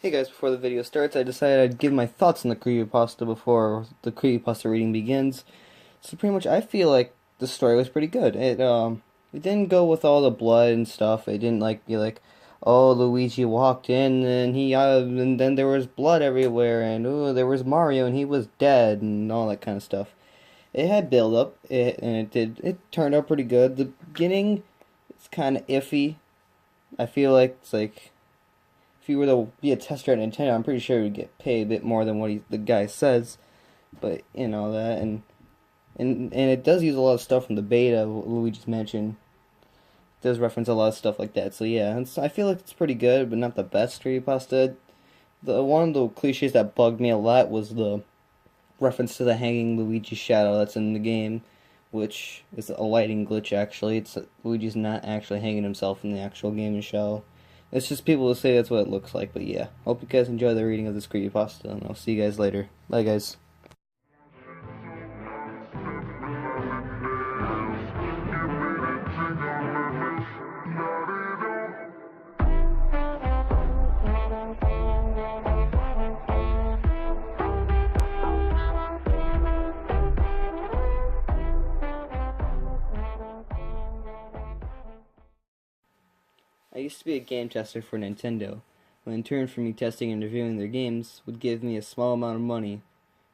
Hey guys, before the video starts, I decided I'd give my thoughts on the creepypasta before the creepypasta reading begins. So pretty much, I feel like the story was pretty good. It didn't go with all the blood and stuff. It didn't like be like, oh, Luigi walked in and and then there was blood everywhere, and oh, there was Mario and he was dead and all that kind of stuff. It had build up, it turned out pretty good. The beginning, it's kind of iffy. I feel like it's like if you were to be a tester at Nintendo, I'm pretty sure you would get paid a bit more than what the guy says. But you know that, and it does use a lot of stuff from the beta. Luigi's mentioned it does reference a lot of stuff like that. So yeah, I feel like it's pretty good, but not the best creepypasta. The one of the cliches that bugged me a lot was the reference to the hanging Luigi shadow that's in the game, which is a lighting glitch. Actually, it's Luigi's not actually hanging himself in the actual game show. It's just people who say that's what it looks like, but yeah. Hope you guys enjoy the reading of this creepypasta, and I'll see you guys later. Bye, guys. I used to be a game tester for Nintendo, who in turn for me testing and reviewing their games would give me a small amount of money.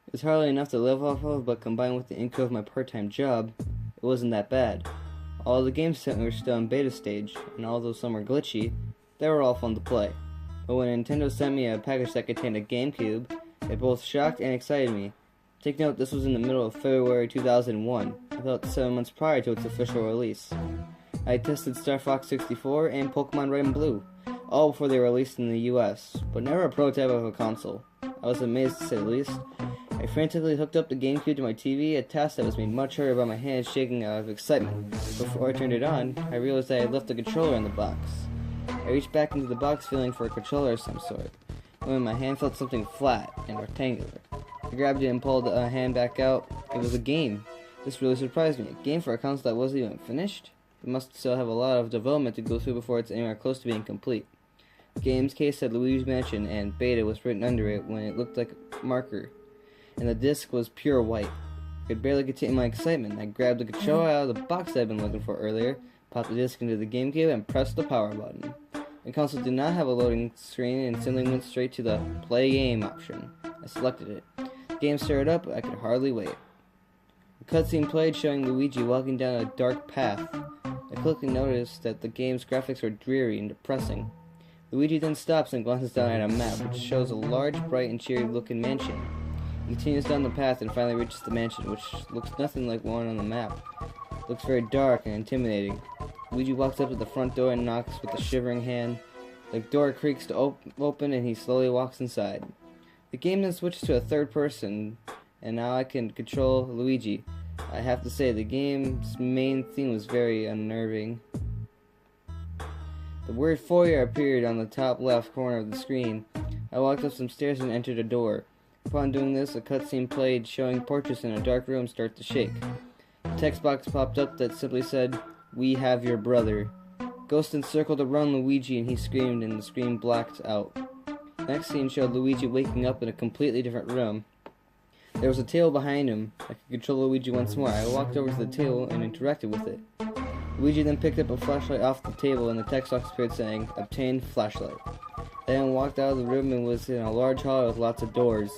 It was hardly enough to live off of, but combined with the income of my part-time job, it wasn't that bad. All the games sent me were still in beta stage, and although some were glitchy, they were all fun to play. But when Nintendo sent me a package that contained a GameCube, it both shocked and excited me. Take note, this was in the middle of February 2001, about 7 months prior to its official release. I tested Star Fox 64 and Pokemon Red and Blue, all before they were released in the US, but never a prototype of a console. I was amazed to say the least. I frantically hooked up the GameCube to my TV, a task that was made much harder by my hands shaking out of excitement. Before I turned it on, I realized I had left the controller in the box. I reached back into the box feeling for a controller of some sort, when my hand felt something flat and rectangular. I grabbed it and pulled the hand back out. It was a game. This really surprised me. A game for a console that wasn't even finished? It must still have a lot of development to go through before it's anywhere close to being complete. The game's case said Luigi's Mansion and Beta was written under it when it looked like a marker, and the disc was pure white. I could barely contain my excitement. I grabbed the controller out of the box I'd been looking for earlier, popped the disc into the GameCube, and pressed the power button. The console did not have a loading screen and simply went straight to the Play Game option. I selected it. The game started up, but I could hardly wait. A cutscene played showing Luigi walking down a dark path. I quickly noticed that the game's graphics were dreary and depressing. Luigi then stops and glances down at a map, which shows a large, bright, and cheery-looking mansion. He continues down the path and finally reaches the mansion, which looks nothing like one on the map. It looks very dark and intimidating. Luigi walks up to the front door and knocks with a shivering hand. The door creaks to open and he slowly walks inside. The game then switches to a third person, and now I can control Luigi. I have to say, the game's main theme was very unnerving. The word foyer appeared on the top left corner of the screen. I walked up some stairs and entered a door. Upon doing this, a cutscene played showing portraits in a dark room start to shake. A text box popped up that simply said, "We have your brother." Ghost encircled around Luigi and he screamed, and the screen blacked out. The next scene showed Luigi waking up in a completely different room. There was a table behind him. I could control Luigi once more. I walked over to the table and interacted with it. Luigi then picked up a flashlight off the table and the text box appeared saying, "Obtain flashlight." Then walked out of the room and was in a large hall with lots of doors.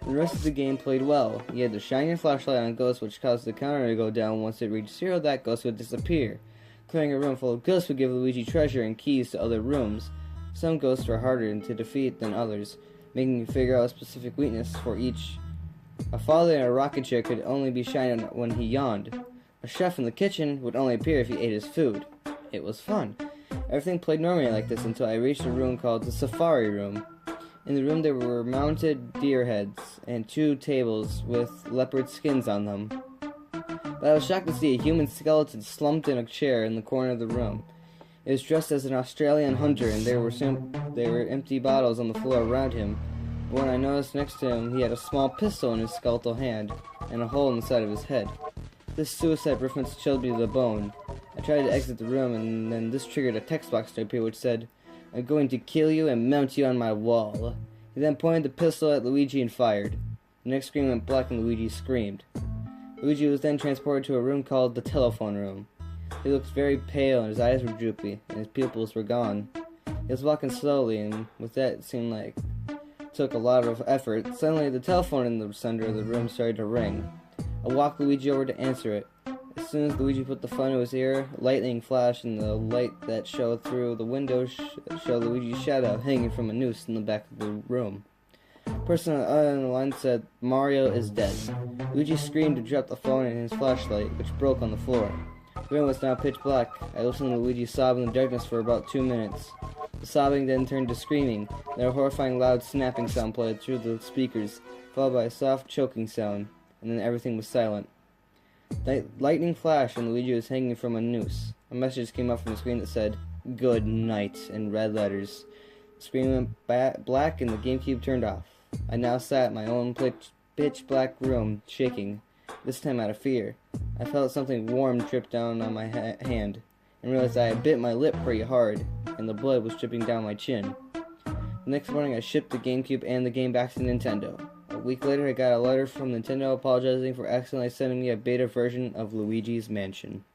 The rest of the game played well. You had to shine your flashlight on Ghost, which caused the counter to go down. Once it reached 0, that Ghost would disappear. Clearing a room full of ghosts would give Luigi treasure and keys to other rooms. Some ghosts were harder to defeat than others, making you figure out a specific weakness for each. A father in a rocking chair could only be shined on when he yawned. A chef in the kitchen would only appear if he ate his food. It was fun. Everything played normally like this until I reached a room called the Safari Room. In the room there were mounted deer heads and 2 tables with leopard skins on them. But I was shocked to see a human skeleton slumped in a chair in the corner of the room. It was dressed as an Australian hunter, and there were empty bottles on the floor around him. But when I noticed next to him, he had a small pistol in his skeletal hand and a hole in the side of his head. This suicide reference chilled me to the bone. I tried to exit the room, and then this triggered a text box to appear which said, I'm going to kill you and mount you on my wall. He then pointed the pistol at Luigi and fired. The next screen went black and Luigi screamed. Luigi was then transported to a room called the telephone room. He looked very pale and his eyes were droopy and his pupils were gone. He was walking slowly, and with that it seemed like it took a lot of effort. Suddenly the telephone in the center of the room started to ring. I walked Luigi over to answer it. As soon as Luigi put the phone to his ear, lightning flashed and the light that showed through the window showed Luigi's shadow hanging from a noose in the back of the room. The person on the other end of the line said, "Mario is dead." Luigi screamed and dropped the phone and his flashlight, which broke on the floor. The room was now pitch black. I listened to Luigi sob in the darkness for about 2 minutes. The sobbing then turned to screaming, then a horrifying loud snapping sound played through the speakers, followed by a soft choking sound, and then everything was silent. Lightning flashed and Luigi was hanging from a noose. A message came up from the screen that said, "Good night," in red letters. The screen went black and the GameCube turned off. I now sat in my own pitch black room, shaking, this time out of fear. I felt something warm drip down on my hand, and realized I had bit my lip pretty hard, and the blood was dripping down my chin. The next morning I shipped the GameCube and the game back to Nintendo. A week later I got a letter from Nintendo apologizing for accidentally sending me a beta version of Luigi's Mansion.